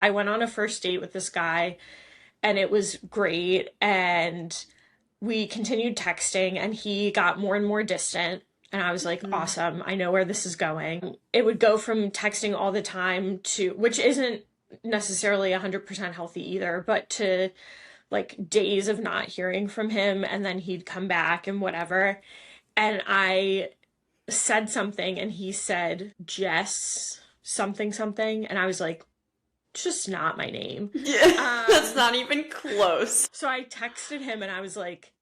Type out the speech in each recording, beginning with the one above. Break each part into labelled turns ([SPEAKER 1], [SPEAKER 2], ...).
[SPEAKER 1] I went on a first date with this guy and it was great. And we continued texting and he got more and more distant. And I was like,
[SPEAKER 2] Mm.
[SPEAKER 1] awesome, I know where this is going. It would go from texting all the time to, which isn't necessarily 100% healthy either, but to like days of not hearing from him and then he'd come back and whatever. And I said something and he said, Jess, something, something. And I was like, just not my name.
[SPEAKER 2] Yeah, that's
[SPEAKER 1] Um,
[SPEAKER 2] not even close.
[SPEAKER 1] so I texted him and I was like,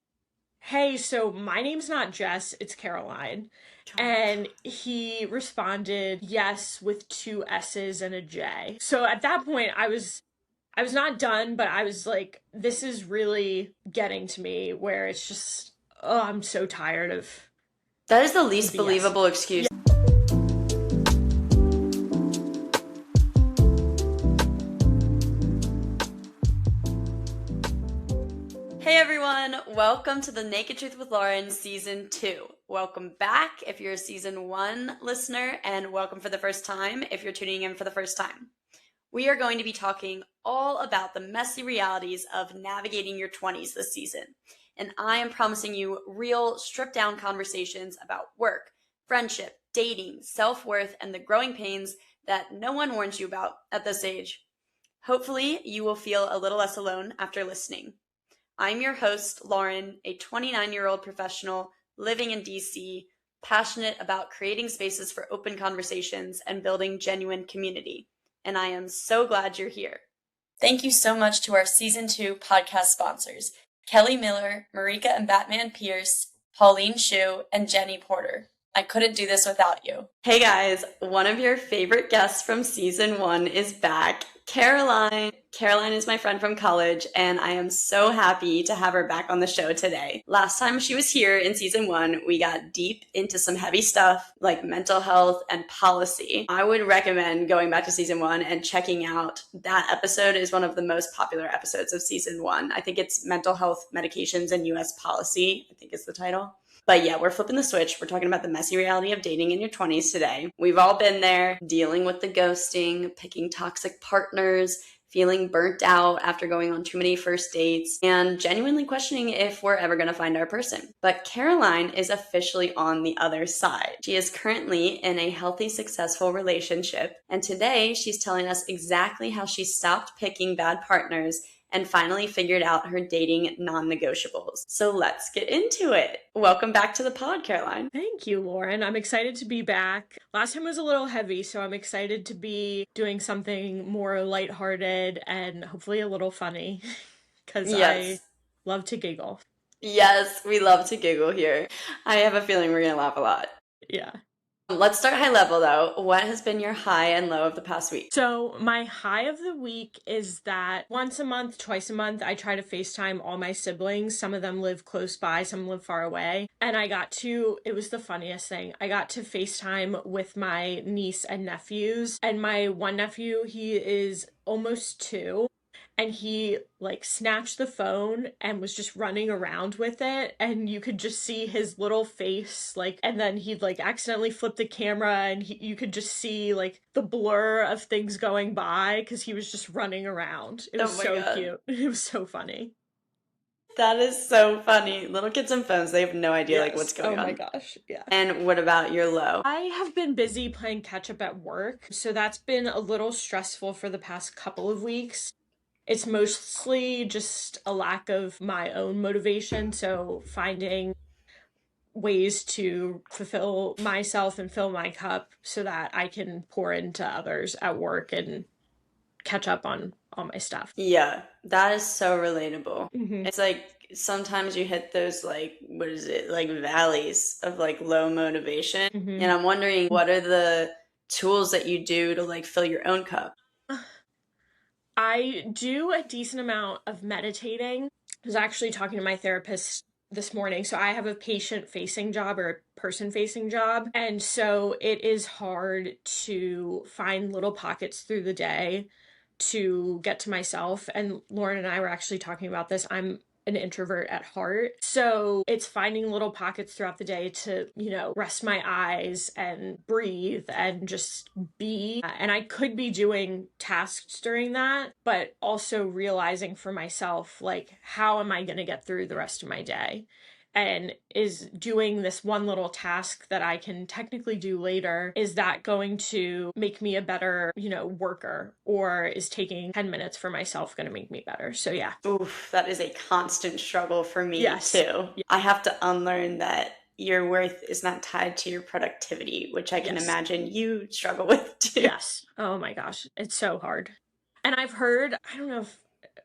[SPEAKER 1] hey, so my name's not Jess, it's Caroline. And he responded, yes, with two S's and a J. So at that point, I was not done, but I was like, this is really getting to me where it's just, oh, I'm so tired of
[SPEAKER 2] That is the
[SPEAKER 1] the
[SPEAKER 2] least
[SPEAKER 1] BS.
[SPEAKER 2] believable excuse. Hey everyone, welcome to the Naked Truth with Lauren Season 2. Welcome back if you're a Season 1 listener, and welcome for the first time if you're tuning in for the first time. We are going to be talking all about the messy realities of navigating your 20s this season. And I am promising you real, stripped down conversations about work, friendship, dating, self-worth, and the growing pains that no one warns you about at this age. Hopefully, you will feel a little less alone after listening. I'm your host, Lauren, a 29-year-old professional living in DC, passionate about creating spaces for open conversations and building genuine community. And I am so glad you're here. Thank you so much to our Season 2 podcast sponsors, Kelly Miller, Marika and Batman Pierce, Pauline Shu, and Jenny Porter. I couldn't do this without you. Hey guys, one of your favorite guests from Season 1 is back, Caroline. Caroline is my friend from college, and I am so happy to have her back on the show today. Last time she was here in Season 1, we got deep into some heavy stuff like mental health and policy. I would recommend going back to Season 1 and checking out that episode. Is one of the most popular episodes of Season 1. I think it's Mental Health Medications and U.S. Policy, I think is the title. But yeah, we're flipping the switch. We're talking about the messy reality of dating in your 20s today. We've all been there, dealing with the ghosting, picking toxic partners, feeling burnt out after going on too many first dates, and genuinely questioning if we're ever going to find our person. But Caroline is officially on the other side. She is currently in a healthy, successful relationship, and today she's telling us exactly how she stopped picking bad partners and finally figured out her dating non-negotiables. So let's get into it. Welcome back to the pod, Caroline.
[SPEAKER 1] Thank you, Lauren. I'm excited to be back. Last time was a little heavy, so I'm excited to be doing something more lighthearted and hopefully a little funny because I
[SPEAKER 2] Yes.
[SPEAKER 1] love to giggle.
[SPEAKER 2] Yes, we love to giggle here. I have a feeling we're going to laugh a lot.
[SPEAKER 1] Yeah.
[SPEAKER 2] Let's start high level though. What has been your high and low of the past week?
[SPEAKER 1] So, my high of the week is that once a month, twice a month, I try to FaceTime all my siblings. Some of them live close by, some live far away. And it was the funniest thing. I got to FaceTime with my niece and nephews. And my one nephew, he is almost 2. And he like snatched the phone and was just running around with it, and you could just see his little face, like, and then he'd like accidentally flip the camera and you could just see like the blur of things going by because he was just running around. It was
[SPEAKER 2] Oh my
[SPEAKER 1] so
[SPEAKER 2] God.
[SPEAKER 1] cute. It was so funny.
[SPEAKER 2] That is so funny. Little kids and phones, they have no idea like what's
[SPEAKER 1] Yes. Oh
[SPEAKER 2] going
[SPEAKER 1] my
[SPEAKER 2] on.
[SPEAKER 1] gosh. Yeah.
[SPEAKER 2] And what about your low?
[SPEAKER 1] I have been busy playing catch up at work, so that's been a little stressful for the past couple of weeks. It's mostly just a lack of my own motivation, so finding ways to fulfill myself and fill my cup so that I can pour into others at work and catch up on all my stuff.
[SPEAKER 2] Yeah, that is so relatable.
[SPEAKER 1] Mm-hmm.
[SPEAKER 2] It's like sometimes you hit those like, what is it, like valleys of like low motivation.
[SPEAKER 1] Mm-hmm.
[SPEAKER 2] And I'm wondering, what are the tools that you do to like fill your own cup?
[SPEAKER 1] I do a decent amount of meditating. I was actually talking to my therapist this morning. So I have a patient facing job or a person facing job. And so it is hard to find little pockets through the day to get to myself. And Lauren and I were actually talking about this. I'm an introvert at heart. So it's finding little pockets throughout the day to, rest my eyes and breathe and just be. And I could be doing tasks during that, but also realizing for myself, like, how am I going to get through the rest of my day? And is doing this one little task that I can technically do later, is that going to make me a better, worker? Or is taking 10 minutes for myself going to make me better? So yeah.
[SPEAKER 2] Oof, that is a constant struggle for me
[SPEAKER 1] Yes.
[SPEAKER 2] too. Yeah. I have to unlearn that your worth is not tied to your productivity, which I can imagine you struggle with too.
[SPEAKER 1] Yes. Oh my gosh. It's so hard. And I've heard, I don't know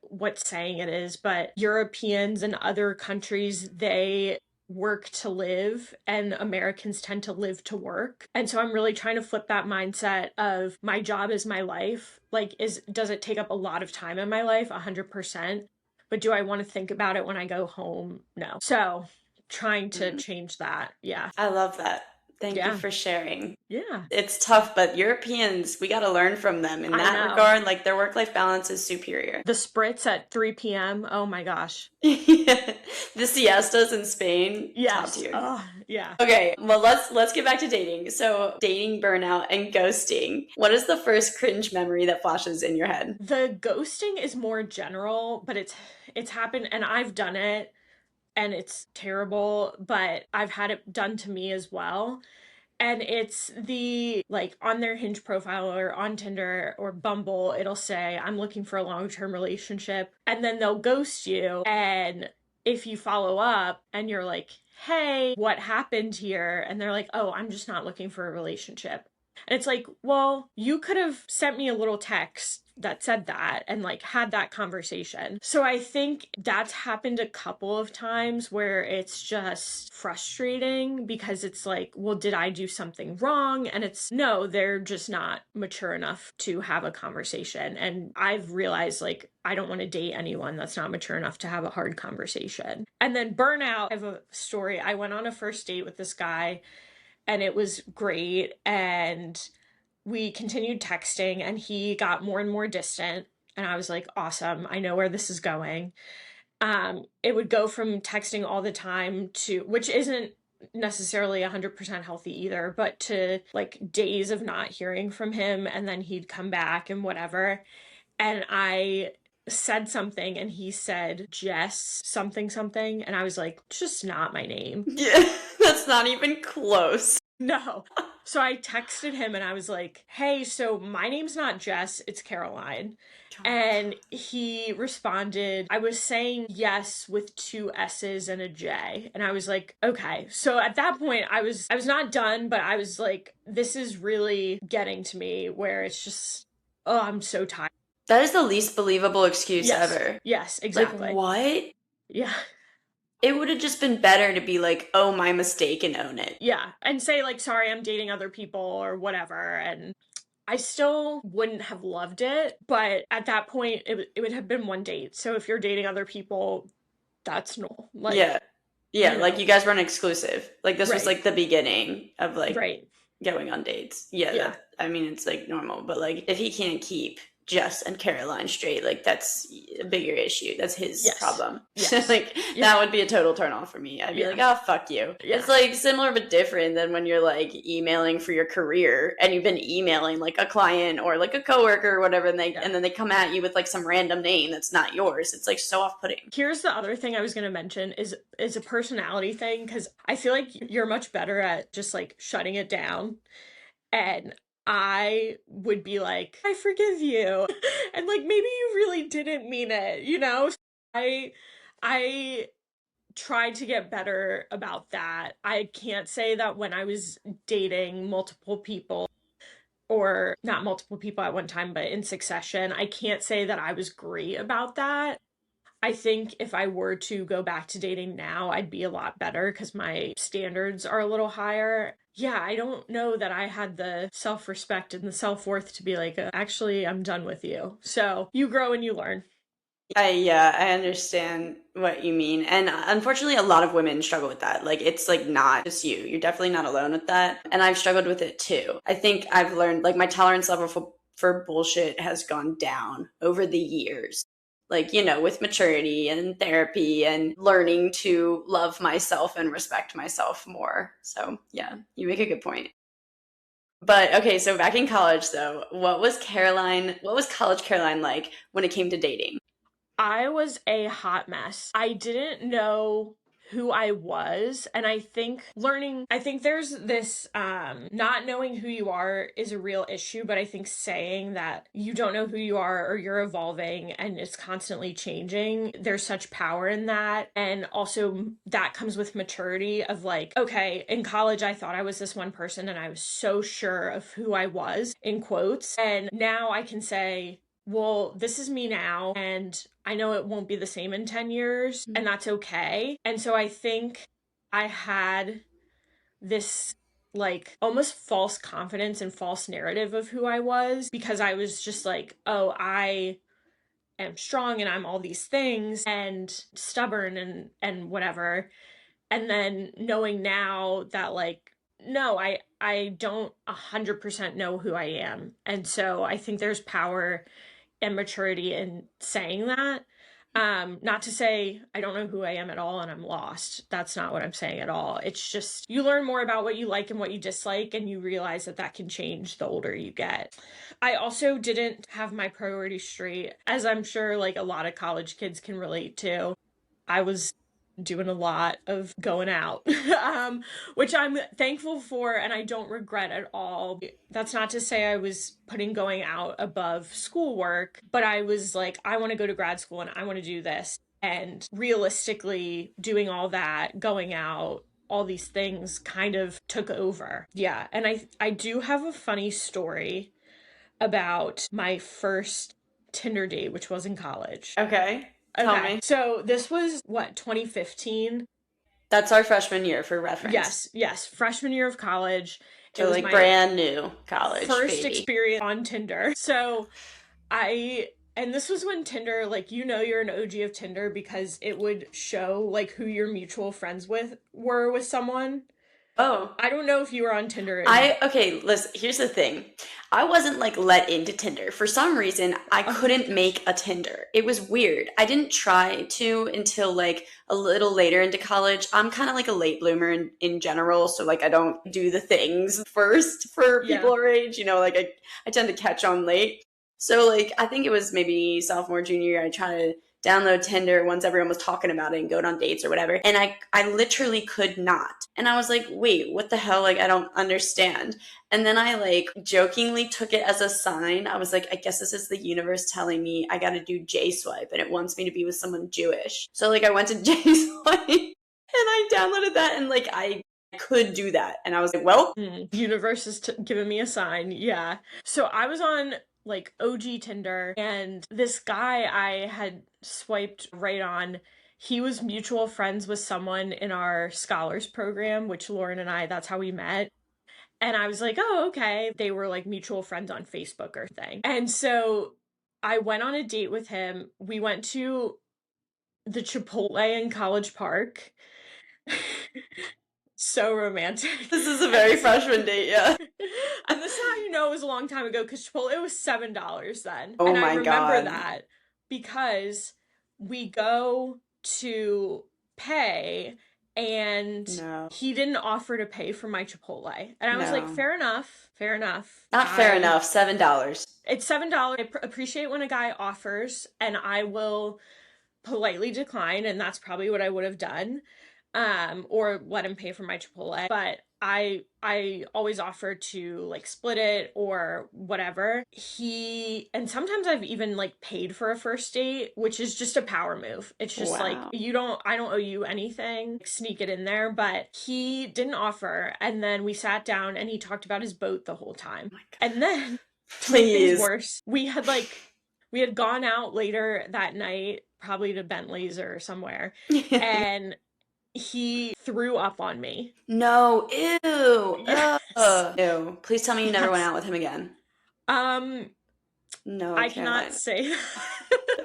[SPEAKER 1] what saying it is, but Europeans and other countries, they work to live and Americans tend to live to work. And so I'm really trying to flip that mindset of my job is my life. Like, does it take up a lot of time in my life? 100%. But do I want to think about it when I go home? No. So trying to change that. Yeah.
[SPEAKER 2] I love that. Thank you for sharing.
[SPEAKER 1] Yeah.
[SPEAKER 2] It's tough, but Europeans, we got to learn from them in that regard. Like, their work-life balance is superior.
[SPEAKER 1] The spritz at 3 p.m. Oh my gosh.
[SPEAKER 2] The siestas in Spain.
[SPEAKER 1] Yes.
[SPEAKER 2] Top tier.
[SPEAKER 1] Oh, yeah.
[SPEAKER 2] Okay, well, let's get back to dating. So, dating, burnout, and ghosting. What is the first cringe memory that flashes in your head?
[SPEAKER 1] The ghosting is more general, but it's happened and I've done it. And it's terrible, but I've had it done to me as well. And it's like on their Hinge profile or on Tinder or Bumble, it'll say, I'm looking for a long-term relationship. And then they'll ghost you. And if you follow up and you're like, hey, what happened here? And they're like, oh, I'm just not looking for a relationship. And it's like, well, you could have sent me a little text that said that and like had that conversation. So I think that's happened a couple of times where it's just frustrating because it's like, well, did I do something wrong? And it's no, they're just not mature enough to have a conversation. And I've realized like, I don't want to date anyone that's not mature enough to have a hard conversation. And then burnout, I have a story. I went on a first date with this guy and it was great. And we continued texting and he got more and more distant. And I was like, awesome. I know where this is going. It would go from texting all the time to, which isn't necessarily 100% healthy either, but to like days of not hearing from him. And then he'd come back and whatever. And I said something and he said, Jess, something. And I was like, it's just not my name.
[SPEAKER 2] Yeah, that's not even close.
[SPEAKER 1] No. So I texted him and I was like, hey, so my name's not Jess, it's Caroline. And he responded, I was saying yes with 2 S's and a J. And I was like, okay. So at that point I was not done, but I was like, this is really getting to me where it's just, oh, I'm so tired.
[SPEAKER 2] That is the least believable excuse ever.
[SPEAKER 1] Yes, exactly.
[SPEAKER 2] Like, what?
[SPEAKER 1] Yeah.
[SPEAKER 2] It would have just been better to be like, oh, my mistake, and own it.
[SPEAKER 1] Yeah. And say like, sorry, I'm dating other people or whatever. And I still wouldn't have loved it. But at that point, it would have been one date. So if you're dating other people, that's normal. Like,
[SPEAKER 2] yeah. Like you guys weren't exclusive. Like this was
[SPEAKER 1] Right.
[SPEAKER 2] like the beginning of like
[SPEAKER 1] Right.
[SPEAKER 2] going on dates. Yeah. I mean, it's like normal. But like if he can't keep Jess and Caroline straight, like that's a bigger issue. That's his problem.
[SPEAKER 1] Yes.
[SPEAKER 2] Like that would be a total turn off for me. I'd be like, oh, fuck you. It's like similar but different than when you're like emailing for your career and you've been emailing like a client or like a coworker or whatever, and then they come at you with like some random name that's not yours. It's like so off-putting.
[SPEAKER 1] Here's the other thing I was going to mention is a personality thing, because I feel like you're much better at just like shutting it down. And I would be like, I forgive you. And like, maybe you really didn't mean it, you know? I tried to get better about that. I can't say that when I was dating multiple people, or not multiple people at one time, but in succession, I can't say that I was great about that. I think if I were to go back to dating now, I'd be a lot better because my standards are a little higher. Yeah, I don't know that I had the self-respect and the self-worth to be like, actually, I'm done with you. So you grow and you learn.
[SPEAKER 2] I understand what you mean. And unfortunately, a lot of women struggle with that. Like, it's like not just you. You're definitely not alone with that. And I've struggled with it too. I think I've learned like my tolerance level for bullshit has gone down over the years. like, with maturity and therapy and learning to love myself and respect myself more. So yeah, you make a good point. But okay, so back in college though, what was college Caroline like when it came to dating?
[SPEAKER 1] I was a hot mess. I didn't know who I was, and I think there's this not knowing who you are is a real issue, but I think saying that you don't know who you are or you're evolving and it's constantly changing, there's such power in that. And also that comes with maturity of like, okay, in college I thought I was this one person and I was so sure of who I was, in quotes, and now I can say, well, this is me now, and I know it won't be the same in 10 years, and that's okay. And so I think I had this like almost false confidence and false narrative of who I was because I was just like, oh, I am strong and I'm all these things and stubborn and whatever. And then knowing now that like, no, I don't 100% know who I am. And so I think there's power and maturity in saying that. Not to say I don't know who I am at all and I'm lost. That's not what I'm saying at all. It's just you learn more about what you like and what you dislike, and you realize that that can change the older you get. I also didn't have my priorities straight, as I'm sure like a lot of college kids can relate to. I was doing a lot of going out, which I'm thankful for and I don't regret at all. That's not to say I was putting going out above schoolwork, but I was like, I want to go to grad school and I want to do this. And realistically, doing all that, going out, all these things kind of took over. Yeah. And I do have a funny story about my first Tinder date, which was in college.
[SPEAKER 2] Okay. Tell me.
[SPEAKER 1] So this was what, 2015?
[SPEAKER 2] That's our freshman year for reference.
[SPEAKER 1] Yes. Freshman year of college.
[SPEAKER 2] So like brand new college.
[SPEAKER 1] First
[SPEAKER 2] baby.
[SPEAKER 1] experience on Tinder. So and this was when Tinder, like, you're an OG of Tinder because it would show like who your mutual friends were with someone.
[SPEAKER 2] Oh.
[SPEAKER 1] I don't know if you were on Tinder.
[SPEAKER 2] Okay, listen, here's the thing. I wasn't like let into Tinder. For some reason, I couldn't make a Tinder. It was weird. I didn't try to until like a little later into college. I'm kind of like a late bloomer in general. So like I don't do the things first for people our age. Like I tend to catch on late. So like I think it was maybe sophomore, junior year, I tried to download Tinder once everyone was talking about it and go on dates or whatever. And I literally could not. And I was like, wait, what the hell? Like, I don't understand. And then I like jokingly took it as a sign. I was like, I guess this is the universe telling me I got to do J swipe and it wants me to be with someone Jewish. So like I went to J swipe and I downloaded that and like I could do that. And I was like, well,
[SPEAKER 1] universe is giving me a sign. Yeah. So I was on like OG Tinder, and this guy I had swiped right on, he was mutual friends with someone in our scholars program, which Lauren and I, that's how we met. And I was like, oh, okay. They were like mutual friends on Facebook or thing. And so I went on a date with him. We went to the Chipotle in College Park. So romantic.
[SPEAKER 2] This is a very freshman date, yeah.
[SPEAKER 1] And this is how you know it was a long time ago, because Chipotle was $7 then.
[SPEAKER 2] Oh
[SPEAKER 1] and
[SPEAKER 2] my
[SPEAKER 1] I remember
[SPEAKER 2] God.
[SPEAKER 1] that because we go to pay and he didn't offer to pay for my Chipotle. And I was like, fair enough.
[SPEAKER 2] Not fair enough, $7.
[SPEAKER 1] It's $7. I appreciate when a guy offers, and I will politely decline, and that's probably what I would have done. Or let him pay for my Chipotle. But I always offer to like split it or whatever. And sometimes I've even like paid for a first date, which is just a power move. It's just like, I don't owe you anything, sneak it in there. But he didn't offer. And then we sat down and he talked about his boat the whole time. And then to make things worse, we had gone out later that night, probably to Bentley's or somewhere. And he threw up on me.
[SPEAKER 2] No, ew. Yes. Ew. Please tell me you never went out with him again. No,
[SPEAKER 1] I cannot say.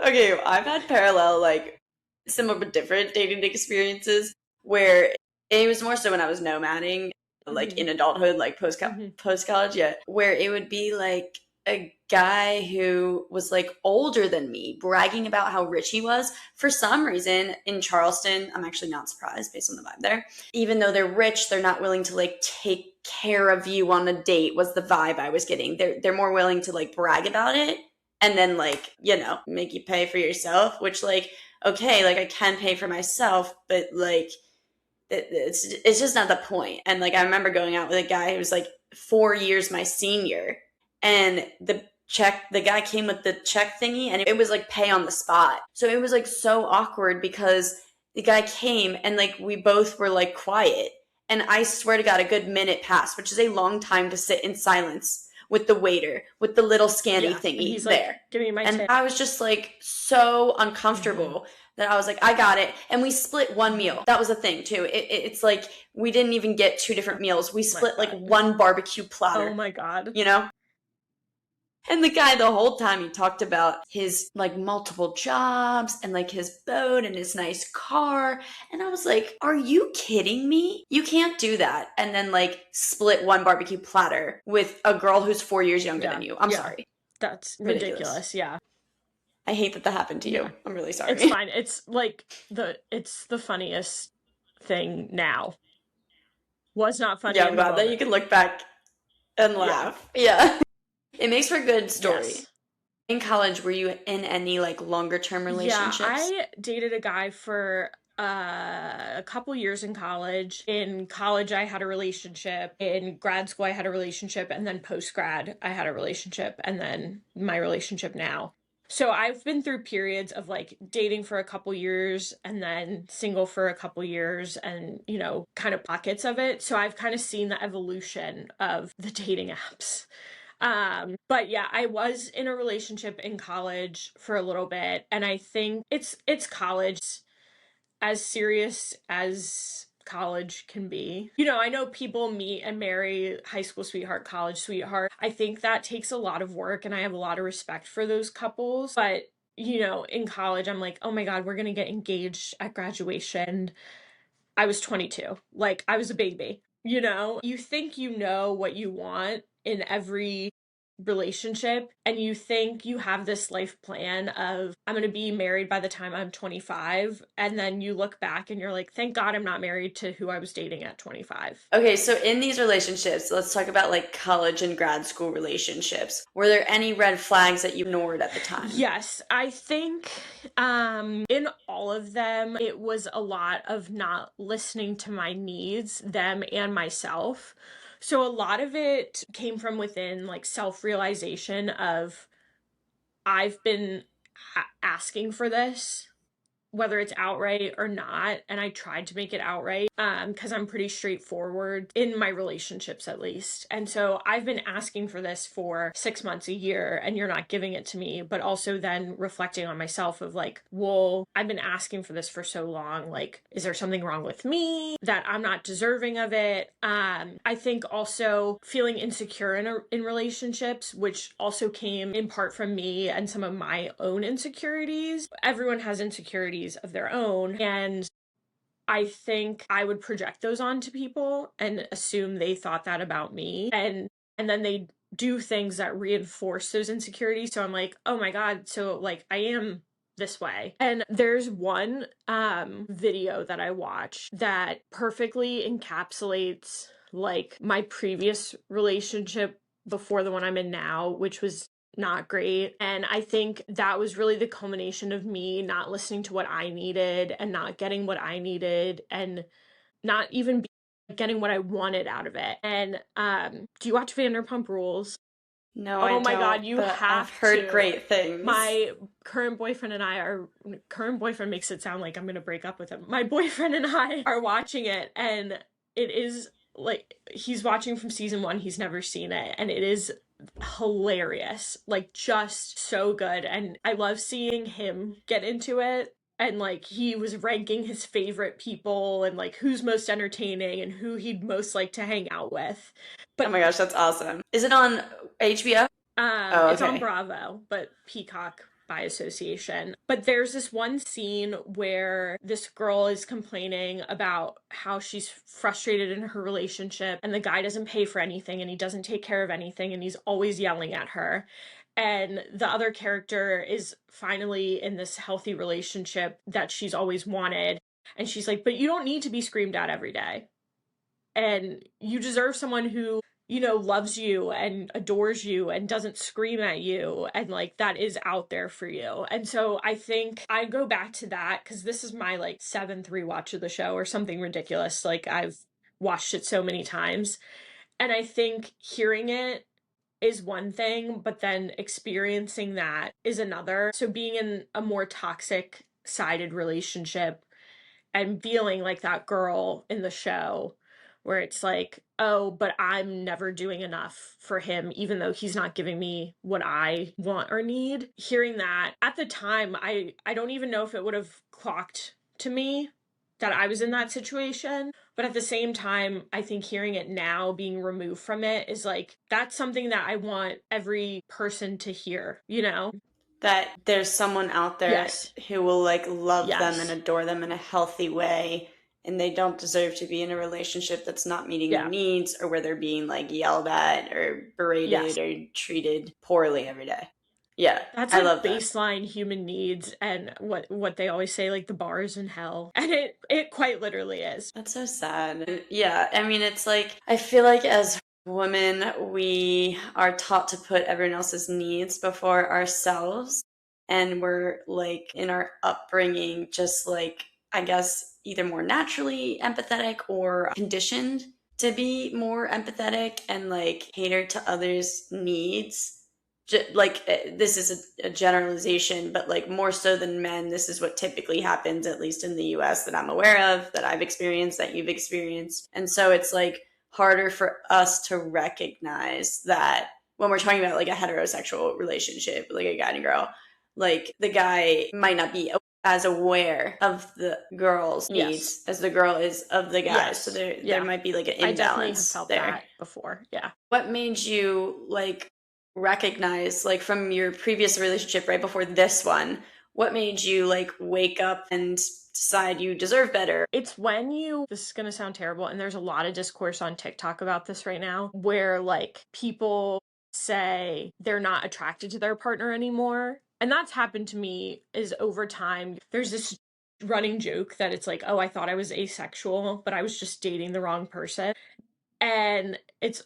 [SPEAKER 2] Okay, I've had parallel, like, similar but different dating experiences where it was more so when I was nomading, like in adulthood, like post-college, yeah, where it would be like a guy who was like older than me bragging about how rich he was. For some reason in Charleston, I'm actually not surprised based on the vibe there. Even though they're rich, they're not willing to like take care of you on a date was the vibe I was getting. They're more willing to like brag about it and then like, make you pay for yourself, which like, okay, like I can pay for myself, but like it's just not the point. And like I remember going out with a guy who was like 4 years my senior, and the guy came with the check thingy, and it was like pay on the spot. So it was like so awkward because the guy came and like we both were like quiet, and I swear to God, a good minute passed, which is a long time to sit in silence with the waiter with the little scanny thingy
[SPEAKER 1] he's
[SPEAKER 2] there.
[SPEAKER 1] Like, give me my
[SPEAKER 2] and
[SPEAKER 1] tip.
[SPEAKER 2] I was just like so uncomfortable that I was like, I got it. And we split one meal. That was a thing too. It's like we didn't even get two different meals. We split like one barbecue platter.
[SPEAKER 1] Oh my God.
[SPEAKER 2] And the guy, the whole time, he talked about his like multiple jobs and like his boat and his nice car. And I was like, are you kidding me? You can't do that. And then like split one barbecue platter with a girl who's 4 years younger than you. I'm sorry.
[SPEAKER 1] That's ridiculous. Yeah.
[SPEAKER 2] I hate that happened to you. I'm really sorry.
[SPEAKER 1] It's fine. It's like it's the funniest thing now. Was not funny.
[SPEAKER 2] Yeah, I'm glad that you can look back and laugh. Yeah. It makes for a good story. Yes. In college, were you in any like longer term relationships?
[SPEAKER 1] Yeah, I dated a guy for a couple years in college. In college, I had a relationship. In grad school, I had a relationship. And then post grad, I had a relationship. And then my relationship now. So I've been through periods of like dating for a couple years and then single for a couple years and, kind of pockets of it. So I've kind of seen the evolution of the dating apps. But yeah, I was in a relationship in college for a little bit, and I think it's college, as serious as college can be. I know people meet and marry high school sweetheart, college sweetheart. I think that takes a lot of work, and I have a lot of respect for those couples. But, in college, I'm like, oh my God, we're gonna get engaged at graduation. I was 22. Like, I was a baby. You think you know what you want in every relationship, and you think you have this life plan of I'm going to be married by the time I'm 25, and then you look back and you're like, thank God I'm not married to who I was dating at 25.
[SPEAKER 2] Okay, so in these relationships, let's talk about like college and grad school relationships. Were there any red flags that you ignored at the time?
[SPEAKER 1] Yes, I think in all of them, it was a lot of not listening to my needs, them and myself. So a lot of it came from within, like self-realization of I've been asking for this, whether it's outright or not, and I tried to make it outright because I'm pretty straightforward in my relationships, at least. And so I've been asking for this for 6 months, a year, and you're not giving it to me. But also then reflecting on myself of like, well, I've been asking for this for so long. Like, is there something wrong with me that I'm not deserving of it? I think also feeling insecure in relationships, which also came in part from me and some of my own insecurities. Everyone has insecurities of their own, and I think I would project those onto people and assume they thought that about me, and then they do things that reinforce those insecurities. So I'm like, oh my God, so like I am this way. And there's one video that I watched that perfectly encapsulates like my previous relationship before the one I'm in now, which was not great. And I think that was really the culmination of me not listening to what I needed and not getting what I needed and not even getting what I wanted out of it. And do you watch Vanderpump Rules?
[SPEAKER 2] No, I don't.
[SPEAKER 1] Oh my God, you have
[SPEAKER 2] I've heard
[SPEAKER 1] to.
[SPEAKER 2] great things.
[SPEAKER 1] My current boyfriend makes it sound like I'm going to break up with him. My boyfriend and I are watching it, and it is like, he's watching from season 1. He's never seen it, and it is hilarious, like just so good. And I love seeing him get into it, and like he was ranking his favorite people and like who's most entertaining and who he'd most like to hang out with. But
[SPEAKER 2] oh my gosh, that's awesome. Is it on HBO?
[SPEAKER 1] It's on Bravo, but Peacock by association. But there's this one scene where this girl is complaining about how she's frustrated in her relationship and the guy doesn't pay for anything and he doesn't take care of anything and he's always yelling at her. And the other character is finally in this healthy relationship that she's always wanted. And she's like, but you don't need to be screamed at every day. And you deserve someone who, you know, loves you and adores you and doesn't scream at you and like that is out there for you. And so I think I go back to that because this is my like 7th rewatch of the show or something ridiculous. Like I've watched it so many times. And I think hearing it is one thing, but then experiencing that is another. So being in a more toxic sided relationship and feeling like that girl in the show where it's like, oh, but I'm never doing enough for him, even though he's not giving me what I want or need. Hearing that at the time, I don't even know if it would have clocked to me that I was in that situation. But at the same time, I think hearing it now, being removed from it, is like, that's something that I want every person to hear, you know?
[SPEAKER 2] That there's someone out there
[SPEAKER 1] Yes.
[SPEAKER 2] who will like love them and
[SPEAKER 1] Yes.
[SPEAKER 2] adore them in a healthy way, and they don't deserve to be in a relationship that's not meeting their
[SPEAKER 1] Yeah.
[SPEAKER 2] needs or where they're being like yelled at or berated
[SPEAKER 1] Yes.
[SPEAKER 2] or treated poorly every day. Yeah,
[SPEAKER 1] That's
[SPEAKER 2] I
[SPEAKER 1] like
[SPEAKER 2] love that.
[SPEAKER 1] baseline human needs and what they always say, like the bar is in hell. And it quite literally is.
[SPEAKER 2] That's so sad. Yeah, I mean, it's like, I feel like as women, we are taught to put everyone else's needs before ourselves. And we're like, in our upbringing, just like, I guess, either more naturally empathetic or conditioned to be more empathetic and like cater to others' needs. Like this is a generalization, but like more so than men, this is what typically happens, at least in the US, that I'm aware of, that I've experienced, that you've experienced. And so it's like harder for us to recognize that when we're talking about like a heterosexual relationship, like a guy and a girl, like the guy might not be as aware of the girl's needs as the girl is of the guy.
[SPEAKER 1] Yes.
[SPEAKER 2] So there might be like an imbalance.
[SPEAKER 1] I definitely have felt
[SPEAKER 2] there.
[SPEAKER 1] that before. Yeah.
[SPEAKER 2] What made you like recognize, like from your previous relationship right before this one, what made you like wake up and decide you deserve better?
[SPEAKER 1] It's when this is going to sound terrible, and there's a lot of discourse on TikTok about this right now, where like people say they're not attracted to their partner anymore. And that's happened to me is over time. There's this running joke that it's like, oh, I thought I was asexual, but I was just dating the wrong person. And it's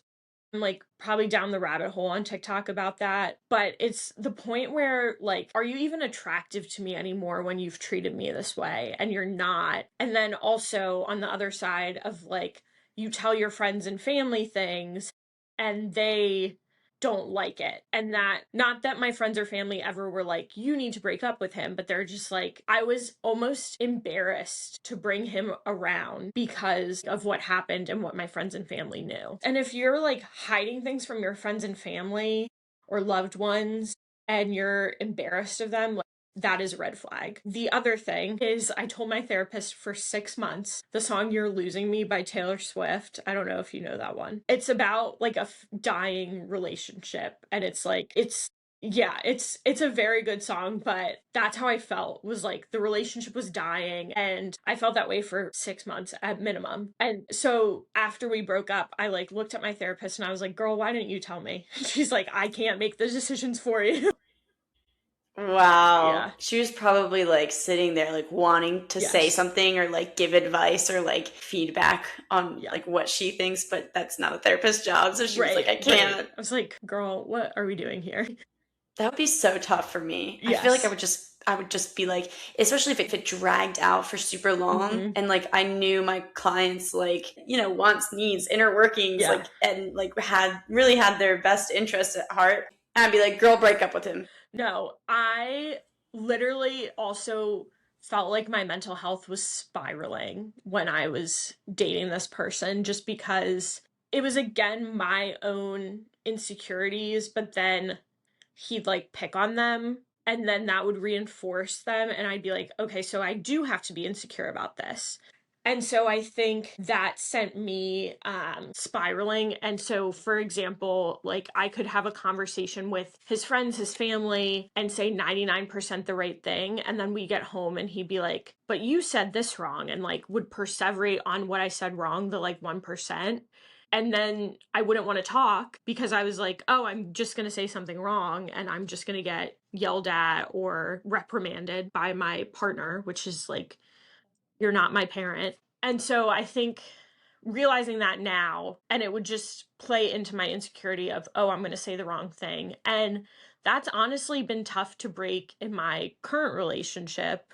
[SPEAKER 1] like probably down the rabbit hole on TikTok about that. But it's the point where like, are you even attractive to me anymore when you've treated me this way? And you're not. And then also on the other side of like, you tell your friends and family things and they don't like it. And that, not that my friends or family ever were like, you need to break up with him, but they're just like, I was almost embarrassed to bring him around because of what happened and what my friends and family knew. And if you're like hiding things from your friends and family or loved ones and you're embarrassed of them, like, that is a red flag. The other thing is I told my therapist for 6 months, the song You're Losing Me by Taylor Swift. I don't know if you know that one. It's about like a dying relationship. And it's like, it's a very good song, but that's how I felt, was like the relationship was dying and I felt that way for 6 months at minimum. And so after we broke up, I like looked at my therapist and I was like, girl, why didn't you tell me? She's like, I can't make the decisions for you.
[SPEAKER 2] Wow.
[SPEAKER 1] Yeah.
[SPEAKER 2] She was probably like sitting there like wanting to say something or like give advice or like feedback on like what she thinks, but that's not a therapist's job. So she was like, I can't.
[SPEAKER 1] I was like, girl, what are we doing here?
[SPEAKER 2] That would be so tough for me.
[SPEAKER 1] Yes.
[SPEAKER 2] I feel like I would just be like, especially if it dragged out for super long and like I knew my clients like, you know, wants, needs, inner workings, like, and like really had their best interests at heart. And I'd be like, girl, break up with him.
[SPEAKER 1] No, I literally also felt like my mental health was spiraling when I was dating this person, just because it was, again, my own insecurities, but then he'd like pick on them and then that would reinforce them. And I'd be like, okay, so I do have to be insecure about this. And so I think that sent me spiraling. And so, for example, like I could have a conversation with his friends, his family, and say 99% the right thing. And then we get home and he'd be like, but you said this wrong, and like would perseverate on what I said wrong, the like 1%. And then I wouldn't want to talk because I was like, oh, I'm just going to say something wrong and I'm just going to get yelled at or reprimanded by my partner, which is like, you're not my parent. And so I think realizing that now, and it would just play into my insecurity of, oh, I'm going to say the wrong thing. And that's honestly been tough to break in my current relationship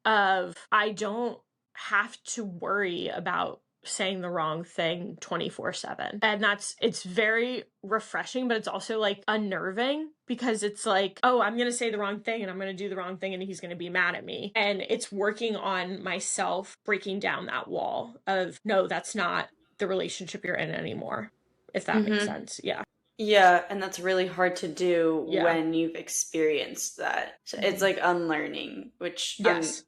[SPEAKER 1] of I don't have to worry about saying the wrong thing 24/7. And it's very refreshing, but it's also like unnerving because it's like, oh, I'm going to say the wrong thing and I'm going to do the wrong thing and he's going to be mad at me. And it's working on myself breaking down that wall of, no, that's not the relationship you're in anymore, if that makes sense. Yeah.
[SPEAKER 2] Yeah, and that's really hard to do
[SPEAKER 1] Yeah.
[SPEAKER 2] when you've experienced that. So it's like unlearning, which
[SPEAKER 1] Yes.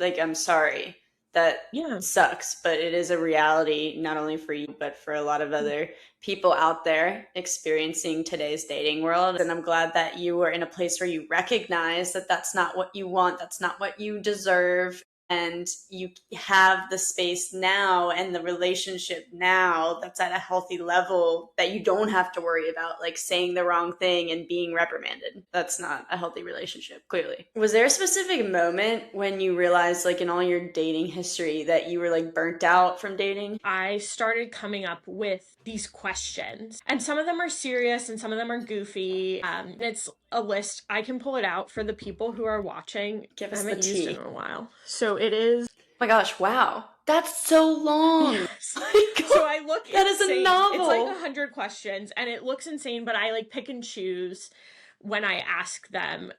[SPEAKER 2] I'm sorry. That
[SPEAKER 1] Yeah.
[SPEAKER 2] sucks, but it is a reality not only for you, but for a lot of other people out there experiencing today's dating world. And I'm glad that you were in a place where you recognize that that's not what you want, that's not what you deserve. And you have the space now and the relationship now that's at a healthy level that you don't have to worry about like saying the wrong thing and being reprimanded. That's not a healthy relationship, clearly. Was there a specific moment when you realized, like in all your dating history, that you were like burnt out from dating?
[SPEAKER 1] I started coming up with these questions, and some of them are serious and some of them are goofy. It's a list. I can pull it out for the people who are watching.
[SPEAKER 2] Give
[SPEAKER 1] I
[SPEAKER 2] us the
[SPEAKER 1] haven't used it
[SPEAKER 2] tea.
[SPEAKER 1] in a while. So it is.
[SPEAKER 2] Oh my gosh, wow. That's so long.
[SPEAKER 1] Yes.
[SPEAKER 2] My God,
[SPEAKER 1] So I look
[SPEAKER 2] that is
[SPEAKER 1] insane.
[SPEAKER 2] a novel.
[SPEAKER 1] It's like 100 questions and it looks insane, but I like pick and choose when I ask them.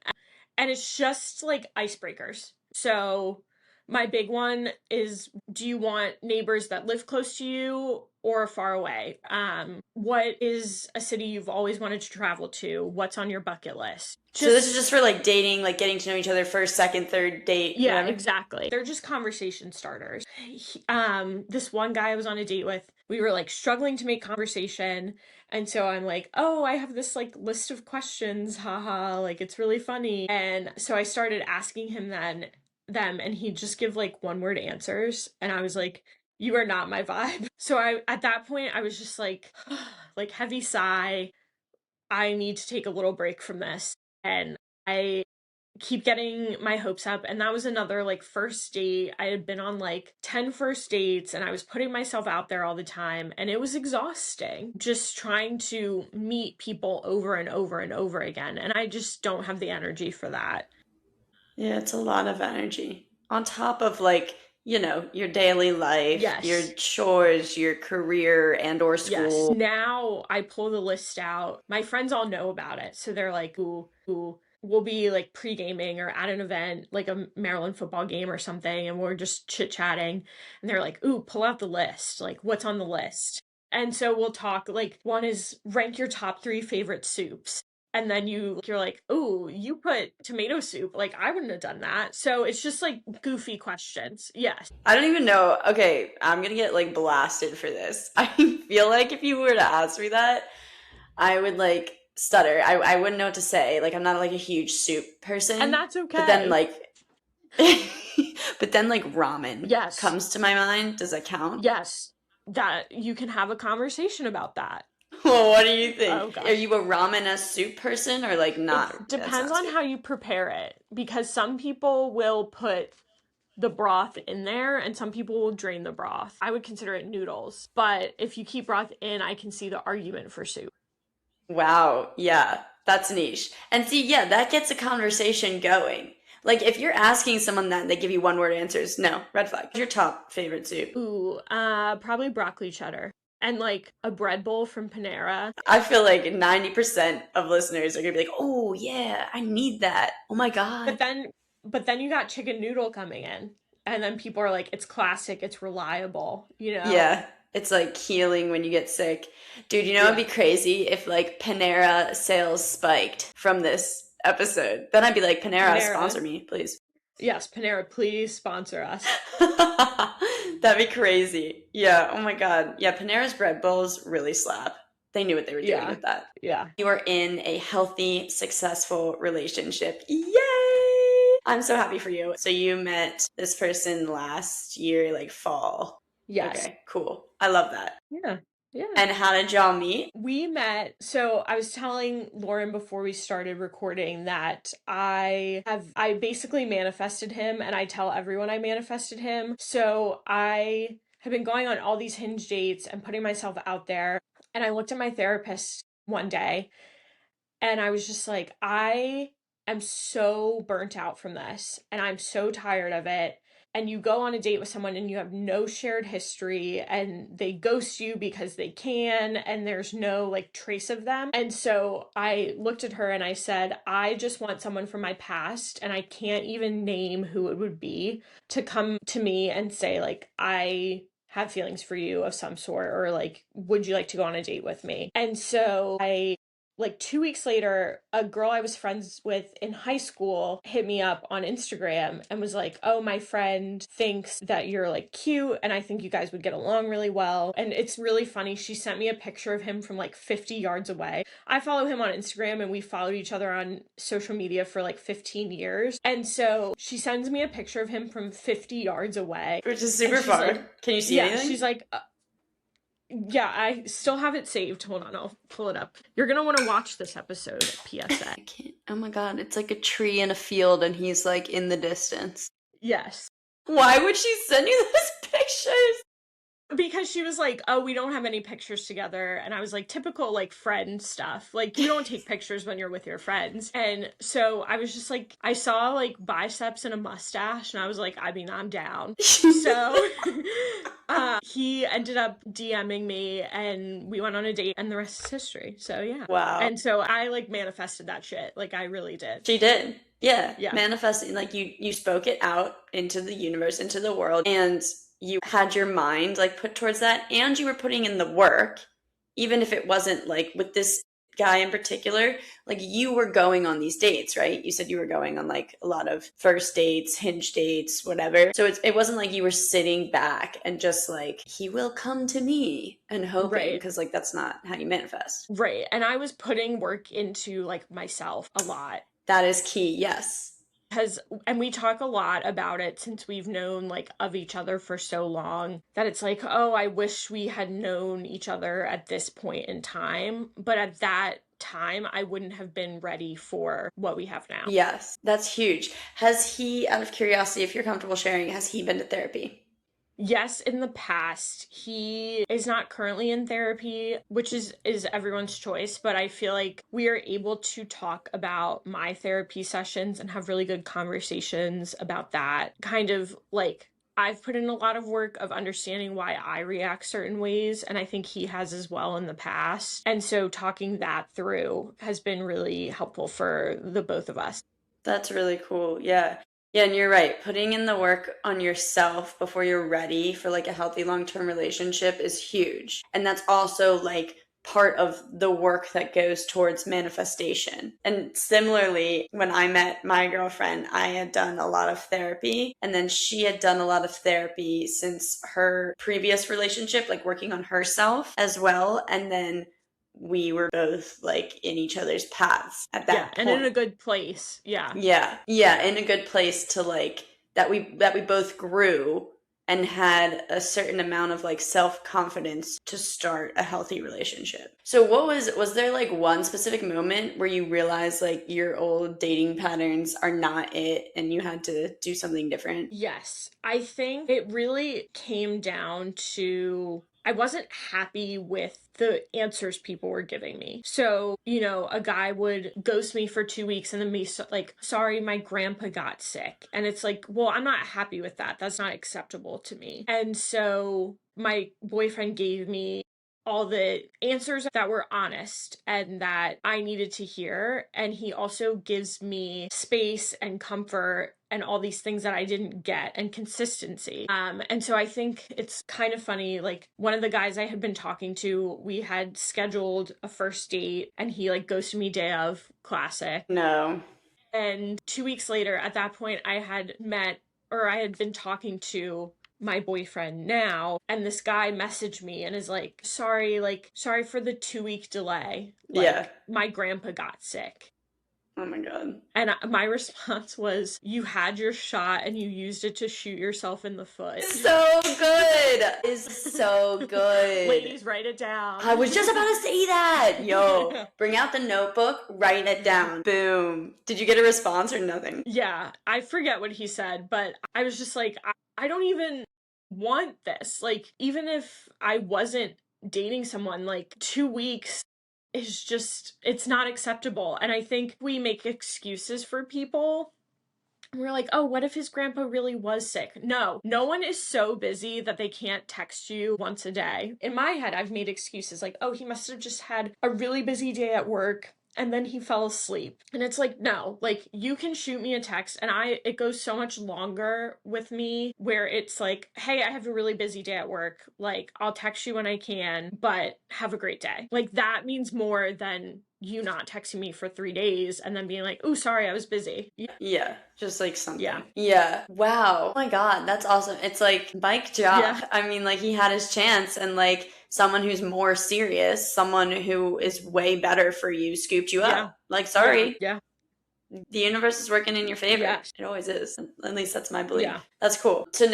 [SPEAKER 1] And it's just like icebreakers. So my big one is, do you want neighbors that live close to you or far away? What is a city you've always wanted to travel to? What's on your bucket list?
[SPEAKER 2] So this is just for like dating, like getting to know each other first, second, third date.
[SPEAKER 1] Yeah,
[SPEAKER 2] whatever.
[SPEAKER 1] exactly. They're just conversation starters. This one guy I was on a date with, we were like struggling to make conversation. And so I'm like, oh, I have this like list of questions, haha, like it's really funny. And so I started asking him them, and he'd just give like one word answers. And I was like, you are not my vibe. So at that point, I was just like, like heavy sigh. I need to take a little break from this. And I keep getting my hopes up. And that was another like first date. I had been on like 10 first dates and I was putting myself out there all the time. And it was exhausting just trying to meet people over and over and over again. And I just don't have the energy for that.
[SPEAKER 2] Yeah, it's a lot of energy. On top of like, you know, your daily life,
[SPEAKER 1] Yes.
[SPEAKER 2] your chores, your career and or
[SPEAKER 1] Yes.
[SPEAKER 2] school.
[SPEAKER 1] Now I pull the list out. My friends all know about it. So they're like, ooh, we'll be like pre-gaming or at an event, like a Maryland football game or something, and we're just chit-chatting. And they're like, ooh, pull out the list. Like, what's on the list? And so we'll talk, like, one is rank your top 3 favorite soups. And then you're like, ooh, you put tomato soup. Like, I wouldn't have done that. So it's just like goofy questions. Yes.
[SPEAKER 2] I don't even know. Okay, I'm gonna get like blasted for this. I feel like if you were to ask me that, I would like stutter. I wouldn't know what to say. Like I'm not like a huge soup person.
[SPEAKER 1] And that's okay.
[SPEAKER 2] But then like ramen
[SPEAKER 1] Yes.
[SPEAKER 2] comes to my mind. Does that count?
[SPEAKER 1] Yes. That you can have a conversation about that.
[SPEAKER 2] Well, what do you think?
[SPEAKER 1] Oh, gosh.
[SPEAKER 2] Are you a ramen as soup person or like not?
[SPEAKER 1] It depends on how you prepare it, because some people will put the broth in there and some people will drain the broth. I would consider it noodles, but if you keep broth in, I can see the argument for soup.
[SPEAKER 2] Wow, yeah, that's niche. And see, yeah, that gets a conversation going. Like if you're asking someone that and they give you one word answers, no, red flag. What's your top favorite soup?
[SPEAKER 1] Ooh, probably broccoli cheddar. And like a bread bowl from Panera.
[SPEAKER 2] I feel like 90% of listeners are gonna be like, oh yeah, I need that. Oh my God.
[SPEAKER 1] But then you got chicken noodle coming in. And then people are like, it's classic, it's reliable, you know?
[SPEAKER 2] Yeah, it's like healing when you get sick. Dude, you know it'd be crazy if like Panera sales spiked from this episode. Then I'd be like, Panera, sponsor me, please.
[SPEAKER 1] Yes, Panera, please sponsor us.
[SPEAKER 2] That'd be crazy. Yeah. Oh my God. Yeah. Panera's bread bowls really slap. They knew what they were doing
[SPEAKER 1] Yeah.
[SPEAKER 2] with that.
[SPEAKER 1] Yeah.
[SPEAKER 2] You are in a healthy, successful relationship. Yay! I'm so happy for you. So you met this person last year, like fall.
[SPEAKER 1] Yes.
[SPEAKER 2] Okay, cool. I love that.
[SPEAKER 1] Yeah. Yeah.
[SPEAKER 2] And how did y'all meet?
[SPEAKER 1] We met, so I was telling Lauren before we started recording that I basically manifested him, and I tell everyone I manifested him. So I have been going on all these Hinge dates and putting myself out there. And I looked at my therapist one day and I was just like, I am so burnt out from this and I'm so tired of it. And you go on a date with someone and you have no shared history and they ghost you because they can and there's no like trace of them. And so I looked at her and I said, I just want someone from my past and I can't even name who it would be to come to me and say like, I have feelings for you of some sort, or like, would you like to go on a date with me? And so like 2 weeks later, a girl I was friends with in high school hit me up on Instagram and was like, oh, my friend thinks that you're like cute and I think you guys would get along really well. And it's really funny. She sent me a picture of him from like 50 yards away. I follow him on Instagram and we followed each other on social media for like 15 years. And so she sends me a picture of him from 50 yards away.
[SPEAKER 2] Which is super far.
[SPEAKER 1] Like,
[SPEAKER 2] can you see anything?
[SPEAKER 1] She's like, yeah, I still have it saved. Hold on, I'll pull it up. You're gonna want to watch this episode, PSA.
[SPEAKER 2] I can't. Oh my God, it's like a tree in a field and he's like in the distance.
[SPEAKER 1] Yes.
[SPEAKER 2] Why would she send you those pictures?
[SPEAKER 1] Because she was like, oh, we don't have any pictures together. And I was like, typical like friend stuff. Like, you don't take pictures when you're with your friends. And so I was just like, I saw like biceps and a mustache and I was like, I mean, I'm down. So he ended up DMing me and we went on a date and the rest is history. So yeah.
[SPEAKER 2] Wow.
[SPEAKER 1] And so I like manifested that shit. Like I really did.
[SPEAKER 2] She did. Yeah.
[SPEAKER 1] Yeah.
[SPEAKER 2] Manifesting, like you spoke it out into the universe, into the world, and you had your mind like put towards that, and you were putting in the work, even if it wasn't like with this guy in particular, like you were going on these dates, right? You said you were going on like a lot of first dates, Hinge dates, whatever. So it wasn't like you were sitting back and just like, he will come to me and hoping, because like that's not how you manifest.
[SPEAKER 1] Right. And I was putting work into like myself a lot.
[SPEAKER 2] That is key. Yes.
[SPEAKER 1] And we talk a lot about it since we've known like of each other for so long, that it's like, oh, I wish we had known each other at this point in time. But at that time, I wouldn't have been ready for what we have now.
[SPEAKER 2] Yes, that's huge. Has he, out of curiosity, if you're comfortable sharing, has he been to therapy?
[SPEAKER 1] Yes, in the past. He is not currently in therapy, which is everyone's choice, but I feel like we are able to talk about my therapy sessions and have really good conversations about that. Kind of like I've put in a lot of work of understanding why I react certain ways, and I think he has as well in the past. And so talking that through has been really helpful for the both of us.
[SPEAKER 2] That's really cool. Yeah. Yeah, and you're right. Putting in the work on yourself before you're ready for like a healthy long-term relationship is huge. And that's also like part of the work that goes towards manifestation. And similarly, when I met my girlfriend, I had done a lot of therapy, and then she had done a lot of therapy since her previous relationship, like working on herself as well. And then we were both like in each other's paths at that point.
[SPEAKER 1] And in a good place. Yeah.
[SPEAKER 2] Yeah, in a good place to like that we both grew and had a certain amount of like self-confidence to start a healthy relationship. So what was there like one specific moment where you realized like your old dating patterns are not it and you had to do something different?
[SPEAKER 1] Yes. I think it really came down to I wasn't happy with the answers people were giving me. So, a guy would ghost me for 2 weeks and then be like, sorry, my grandpa got sick. And it's like, well, I'm not happy with that. That's not acceptable to me. And so my boyfriend gave me all the answers that were honest and that I needed to hear. And he also gives me space and comfort and all these things that I didn't get, and consistency. And so I think it's kind of funny, like one of the guys I had been talking to, we had scheduled a first date and he like ghosted me day of. Classic.
[SPEAKER 2] No.
[SPEAKER 1] And 2 weeks later, at that point, I had been talking to my boyfriend now, and this guy messaged me and is like, sorry for the 2-week delay.
[SPEAKER 2] Yeah.
[SPEAKER 1] My grandpa got sick.
[SPEAKER 2] Oh my God.
[SPEAKER 1] And my response was, you had your shot and you used it to shoot yourself in the foot.
[SPEAKER 2] So good. It's so good.
[SPEAKER 1] Ladies, write it down.
[SPEAKER 2] I was just about to say that. Yo, bring out the notebook, write it down. Boom. Did you get a response or nothing?
[SPEAKER 1] Yeah, I forget what he said, but I was just like, I don't even want this. Like, even if I wasn't dating someone, like 2 weeks is just, it's not acceptable. And I think we make excuses for people. We're like, oh, what if his grandpa really was sick? No one is so busy that they can't text you once a day. In my head, I've made excuses like, oh, he must have just had a really busy day at work and then he fell asleep. And it's like, no, like you can shoot me a text and it goes so much longer with me where it's like, hey, I have a really busy day at work. Like, I'll text you when I can, but have a great day. Like, that means more than you not texting me for 3 days and then being like, oh, sorry, I was busy.
[SPEAKER 2] Yeah, just like something.
[SPEAKER 1] Yeah.
[SPEAKER 2] Wow. Oh my God, that's awesome. It's like mic drop.
[SPEAKER 1] Yeah.
[SPEAKER 2] I mean, like he had his chance, and like someone who's more serious, someone who is way better for you, scooped you up. Like, sorry.
[SPEAKER 1] Yeah.
[SPEAKER 2] The universe is working in your favor.
[SPEAKER 1] Yeah.
[SPEAKER 2] It always is. At least that's my belief.
[SPEAKER 1] Yeah.
[SPEAKER 2] That's cool. So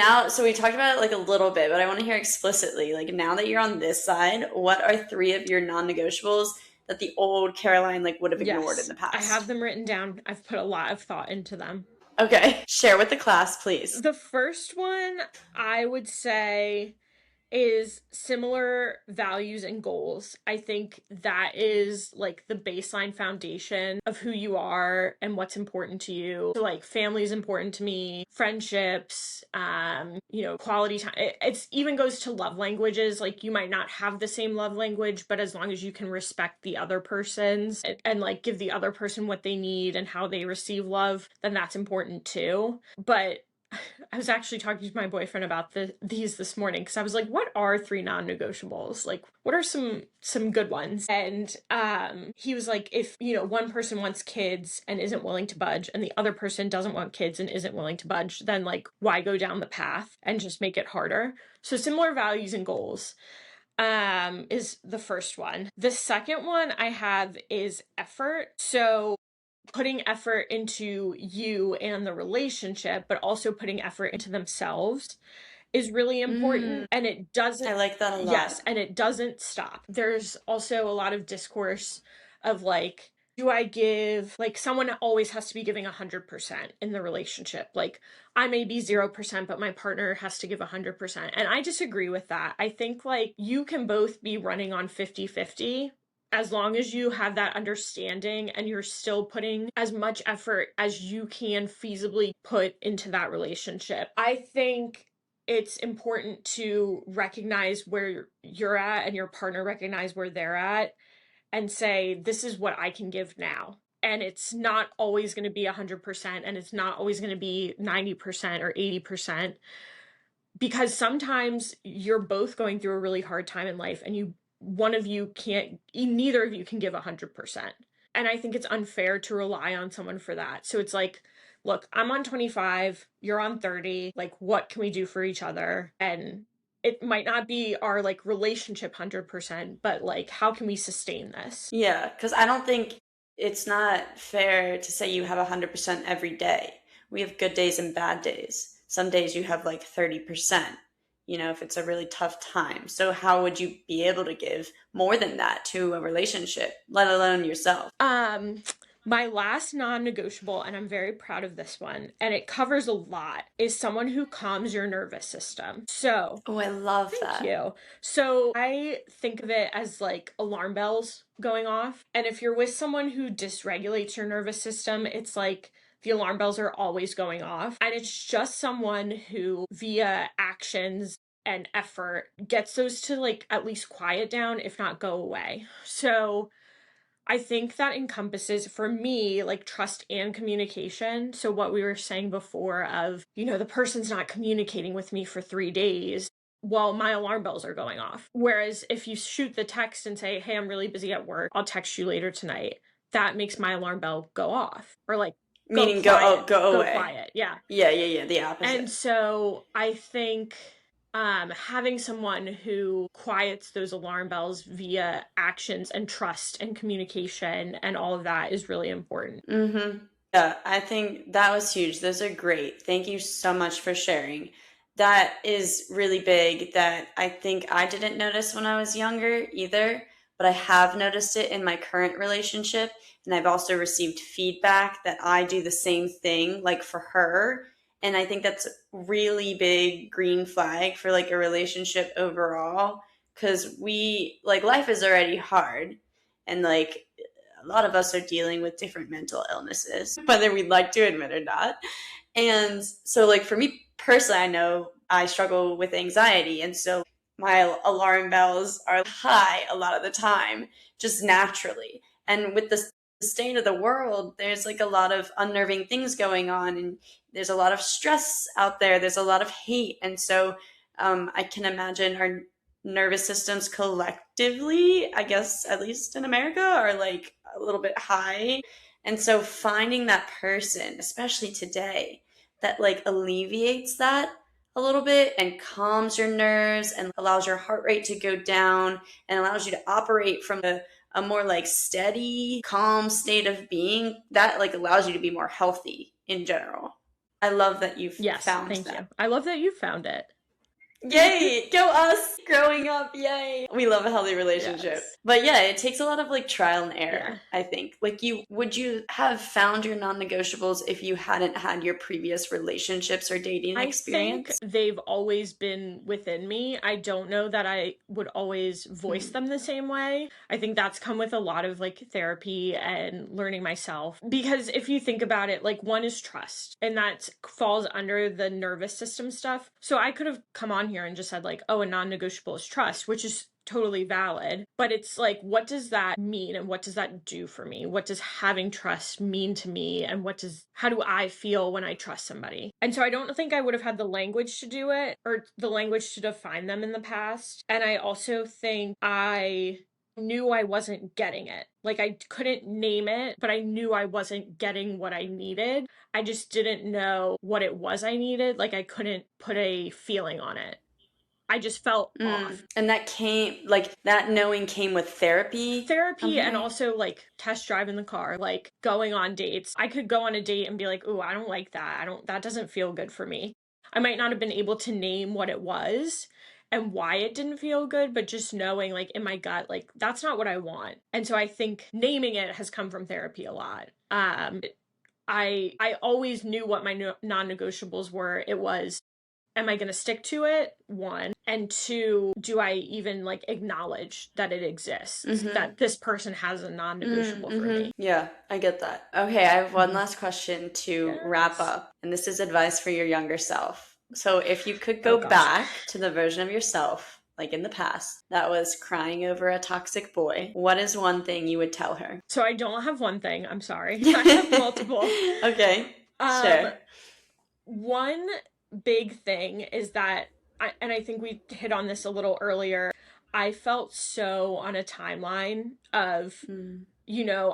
[SPEAKER 2] we talked about it like a little bit, but I want to hear explicitly, like now that you're on this side, what are 3 of your non-negotiables that the old Caroline like would have ignored in the past?
[SPEAKER 1] I have them written down. I've put a lot of thought into them.
[SPEAKER 2] Okay. Share with the class, please.
[SPEAKER 1] The first one I would say is similar values and goals. I think that is like the baseline foundation of who you are and what's important to you. So like family is important to me, friendships, quality time. It even goes to love languages. Like you might not have the same love language, but as long as you can respect the other person's and like give the other person what they need and how they receive love, then that's important too. But I was actually talking to my boyfriend about these this morning because I was like, what are 3 non-negotiables? Like, what are some good ones? And he was like, if, one person wants kids and isn't willing to budge and the other person doesn't want kids and isn't willing to budge, then like, why go down the path and just make it harder? So similar values and goals is the first one. The second one I have is effort. So putting effort into you and the relationship, but also putting effort into themselves is really important. And it doesn't...
[SPEAKER 2] I like that a lot.
[SPEAKER 1] Yes, and it doesn't stop. There's also a lot of discourse of like, do I give... Like, someone always has to be giving 100% in the relationship. Like, I may be 0%, but my partner has to give 100%. And I disagree with that. I think, like, you can both be running on 50-50 as long as you have that understanding and you're still putting as much effort as you can feasibly put into that relationship. I think it's important to recognize where you're at and your partner recognize where they're at and say, this is what I can give now. And it's not always going to be 100% and it's not always going to be 90% or 80%, because sometimes you're both going through a really hard time in life and neither of you can give 100%. And I think it's unfair to rely on someone for that. So it's like, look, I'm on 25, you're on 30. Like, what can we do for each other? And it might not be our like relationship 100%, but like, how can we sustain this?
[SPEAKER 2] Yeah, because I don't think it's not fair to say you have 100% every day. We have good days and bad days. Some days you have like 30%. If it's a really tough time. So how would you be able to give more than that to a relationship, let alone yourself?
[SPEAKER 1] My last non-negotiable, and I'm very proud of this one, and it covers a lot, is someone who calms your nervous system. So...
[SPEAKER 2] Oh, I love that.
[SPEAKER 1] Thank you. So I think of it as like alarm bells going off. And if you're with someone who dysregulates your nervous system, it's like the alarm bells are always going off. And it's just someone who, via actions and effort, gets those to like at least quiet down, if not go away. So I think that encompasses, for me, like trust and communication. So what we were saying before of, the person's not communicating with me for 3 days. Well, my alarm bells are going off. Whereas if you shoot the text and say, hey, I'm really busy at work, I'll text you later tonight, that makes my alarm bell go off. Or like,
[SPEAKER 2] meaning
[SPEAKER 1] go away.
[SPEAKER 2] Go quiet.
[SPEAKER 1] Yeah.
[SPEAKER 2] Yeah. The opposite.
[SPEAKER 1] And so I think having someone who quiets those alarm bells via actions and trust and communication and all of that is really important.
[SPEAKER 2] Mm-hmm. Yeah, I think that was huge. Those are great. Thank you so much for sharing. That is really big that I think I didn't notice when I was younger either, but I have noticed it in my current relationship. And I've also received feedback that I do the same thing, like for her. And I think that's a really big green flag for like a relationship overall. Because like, life is already hard. And like, a lot of us are dealing with different mental illnesses, whether we'd like to admit or not. And so, like, for me personally, I know I struggle with anxiety. And so my alarm bells are high a lot of the time, just naturally. And with the state of the world, there's like a lot of unnerving things going on, and there's a lot of stress out there, there's a lot of hate. And so I can imagine our nervous systems collectively, I guess, at least in America, are like a little bit high. And so finding that person, especially today, that like alleviates that a little bit and calms your nerves and allows your heart rate to go down and allows you to operate from a more like steady, calm state of being, that like allows you to be more healthy in general. I love that you've
[SPEAKER 1] Yes,
[SPEAKER 2] found
[SPEAKER 1] thank
[SPEAKER 2] that.
[SPEAKER 1] you. I love that you found it.
[SPEAKER 2] Yay! Go us! Growing up, yay! We love a healthy relationship.
[SPEAKER 1] Yes.
[SPEAKER 2] But yeah, it takes a lot of like trial and error,
[SPEAKER 1] Yeah.
[SPEAKER 2] I think. Like would you have found your non-negotiables if you hadn't had your previous relationships or dating
[SPEAKER 1] I
[SPEAKER 2] experience?
[SPEAKER 1] think they've always been within me. I don't know that I would always voice them the same way. I think that's come with a lot of like therapy and learning myself. Because if you think about it, like one is trust, and that falls under the nervous system stuff. So I could have come on here and just said, like, oh, a non negotiable is trust, which is totally valid. But it's like, what does that mean and what does that do for me? What does having trust mean to me? And how do I feel when I trust somebody? And so I don't think I would have had the language to do it or the language to define them in the past. And I also think I knew I wasn't getting it. Like I couldn't name it, but I knew I wasn't getting what I needed. I just didn't know what it was I needed. Like I couldn't put a feeling on it. I just felt off.
[SPEAKER 2] And that came, like, that knowing came with therapy, I'm
[SPEAKER 1] Therapy and
[SPEAKER 2] hearing?
[SPEAKER 1] also like test drive in the car, like going on dates. I could go on a date and be like, "Ooh, I don't like that. That doesn't feel good for me." I might not have been able to name what it was and why it didn't feel good, but just knowing like in my gut, like that's not what I want. And so I think naming it has come from therapy a lot. I always knew what my non-negotiables were. It was, am I going to stick to it? One. And two, do I even like acknowledge that it exists, that this person has a non-negotiable for me?
[SPEAKER 2] Yeah, I get that. Okay, I have one last question to wrap
[SPEAKER 1] Yes.
[SPEAKER 2] up, and this is advice for your younger self. So if you could
[SPEAKER 1] Oh
[SPEAKER 2] go
[SPEAKER 1] gosh.
[SPEAKER 2] back to the version of yourself, like in the past, that was crying over a toxic boy, what is one thing you would tell her?
[SPEAKER 1] So I don't have one thing. I'm sorry. I have multiple.
[SPEAKER 2] Okay, sure.
[SPEAKER 1] One big thing is that I think we hit on this a little earlier. I felt so on a timeline of,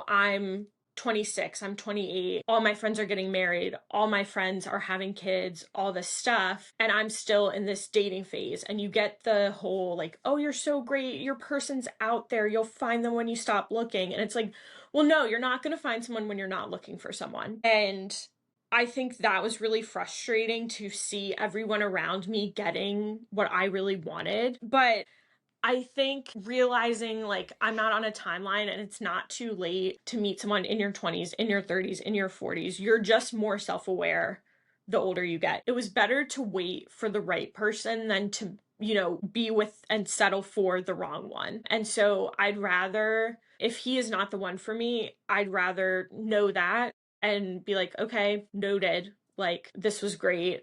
[SPEAKER 1] I'm 26, I'm 28, all my friends are getting married, all my friends are having kids, all this stuff, and I'm still in this dating phase. And you get the whole like, oh, you're so great, your person's out there, you'll find them when you stop looking. And it's like, well, no, you're not going to find someone when you're not looking for someone. And I think that was really frustrating to see everyone around me getting what I really wanted. But I think realizing like I'm not on a timeline and it's not too late to meet someone in your 20s, in your 30s, in your 40s. You're just more self aware the older you get. It was better to wait for the right person than to, be with and settle for the wrong one. And so I'd rather, if he is not the one for me, I'd rather know that and be like, okay, noted. Like, this was great,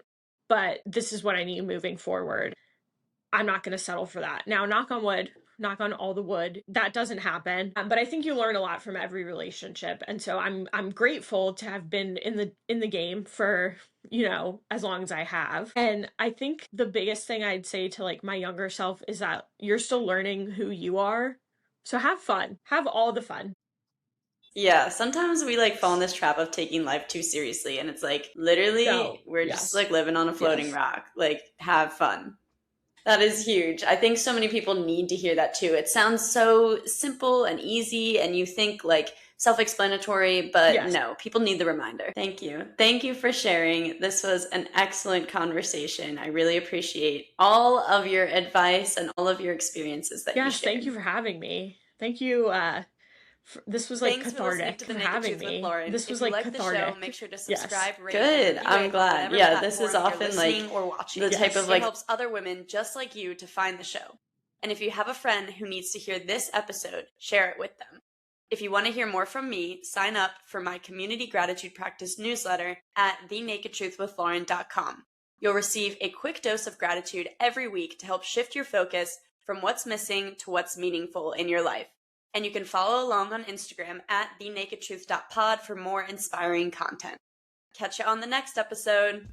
[SPEAKER 1] but this is what I need moving forward. I'm not going to settle for that. Now, knock on wood, knock on all the wood, that doesn't happen. But I think you learn a lot from every relationship. And so I'm grateful to have been in the game for, as long as I have. And I think the biggest thing I'd say to like my younger self is that you're still learning who you are. So have fun. Have all the fun.
[SPEAKER 2] Yeah, sometimes we like fall in this trap of taking life too seriously, and it's like
[SPEAKER 1] No.
[SPEAKER 2] literally we're just
[SPEAKER 1] Yes.
[SPEAKER 2] like living on a floating
[SPEAKER 1] Yes.
[SPEAKER 2] rock. Like, have fun. That is huge. I think so many people need to hear that too. It sounds so simple and easy, and you think like self-explanatory, but
[SPEAKER 1] Yes.
[SPEAKER 2] no, people need the reminder. Thank you. Thank you for sharing. This was an excellent conversation. I really appreciate all of your advice and all of your experiences that you
[SPEAKER 1] Yes,
[SPEAKER 2] shared.
[SPEAKER 1] thank you for having me. Thank you. This was like
[SPEAKER 2] Thanks for listening
[SPEAKER 1] cathartic
[SPEAKER 2] to The
[SPEAKER 1] for
[SPEAKER 2] Naked
[SPEAKER 1] having
[SPEAKER 2] Truth with
[SPEAKER 1] me.
[SPEAKER 2] Lauren.
[SPEAKER 1] This
[SPEAKER 2] If
[SPEAKER 1] was
[SPEAKER 2] you
[SPEAKER 1] like
[SPEAKER 2] like the show,
[SPEAKER 1] cathartic.
[SPEAKER 2] make sure to
[SPEAKER 1] Yes.
[SPEAKER 2] subscribe, rate, Good. and I'm review glad. whatever
[SPEAKER 1] Yeah,
[SPEAKER 2] this is
[SPEAKER 1] platform
[SPEAKER 2] often
[SPEAKER 1] you're
[SPEAKER 2] like
[SPEAKER 1] listening
[SPEAKER 2] or watching.
[SPEAKER 1] the
[SPEAKER 2] The type
[SPEAKER 1] Yes.
[SPEAKER 2] of like it helps other women just like you to find the show. And if you have a friend who needs to hear this episode, share it with them. If you want to hear more from me, sign up for my community gratitude practice newsletter at thenakedtruthwithlauren.com. You'll receive a quick dose of gratitude every week to help shift your focus from what's missing to what's meaningful in your life. And you can follow along on Instagram at thenakedtruth.pod for more inspiring content. Catch you on the next episode.